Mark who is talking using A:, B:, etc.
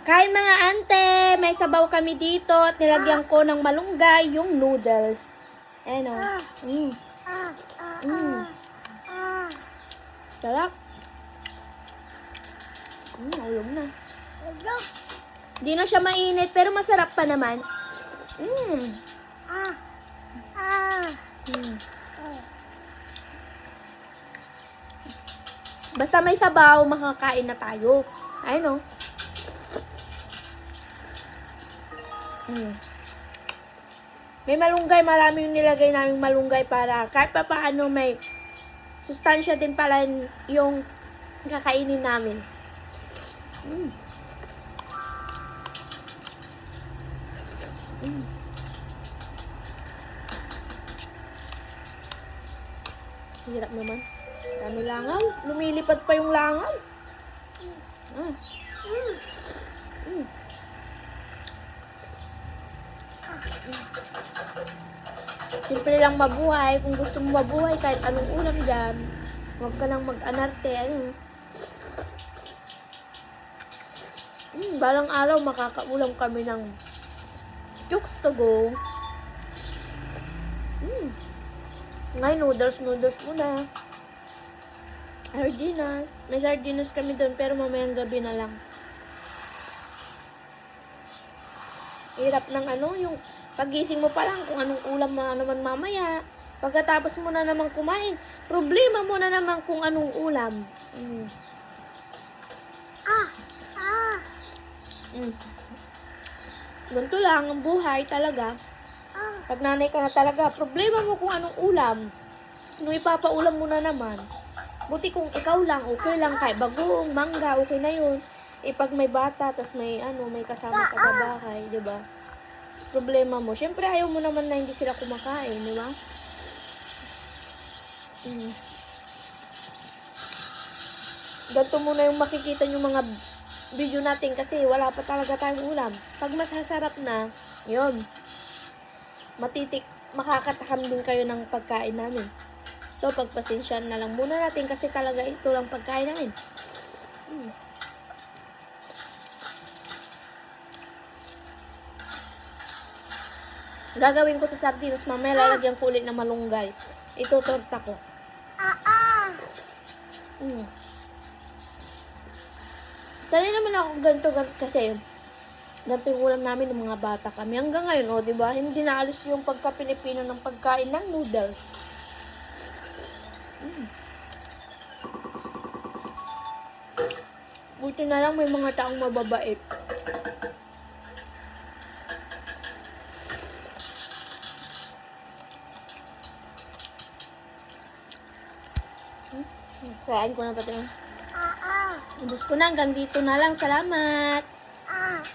A: Kain mga ante, may sabaw kami dito at nilagyan ko ng malunggay yung noodles. Ayan o. Sarap. Ulong na. Di na siya mainit pero masarap pa naman. Basta may sabaw, makakain na tayo. Ayun o. May malunggay, marami yung nilagay naming malunggay para kahit pa paano may sustansya din pala yung kakainin namin. Hirap naman. Dami langaw. Lumilipad pa yung langaw. Simple lang mabuhay. Kung gusto mo mabuhay, kahit anong ulam dyan, huwag ka lang mag-anarte. Balang araw, makakaulam kami ng chooks to go. Ngayon, noodles muna. Sardinas. May sardinas kami doon, pero mamayang gabi na lang. Hirap ng yung pagising mo pa lang kung anong ulam na naman mamaya. Pagkatapos mo na naman kumain, problema mo na naman kung anong ulam. Ganito lang ang buhay talaga. Pag nanay ka na talaga, problema mo kung anong ulam. Kung ipapaulam mo na naman. Buti kung ikaw lang, okay lang. Kahit bagoong, mangga, okay na yun. Pag may bata, tas may may kasama ka sa bahay, di ba? Problema mo. Siyempre, ayaw mo naman na hindi sila kumakain, di ba? Ganito muna yung makikita yung mga video natin kasi wala pa talaga tayong ulam. Pag masasarap na, yun. Makakatakam din kayo ng pagkain namin. So, pagpasensyahan na lang muna natin kasi talaga ito lang pagkain namin. Gagawin ko sa sardinas, mamaya lalagyan ko ulit ng malunggay. Ito, torta ko. Sanay naman ako ganito kasi ganito yung ulam namin ng mga bata kami. Hanggang ngayon, diba? Hindi naalis yung pagka-Pilipino ng pagkain ng noodles. Buti na lang may mga taong mababait. Kain ko na pati. Ubus ko na, hanggang dito na lang. Salamat!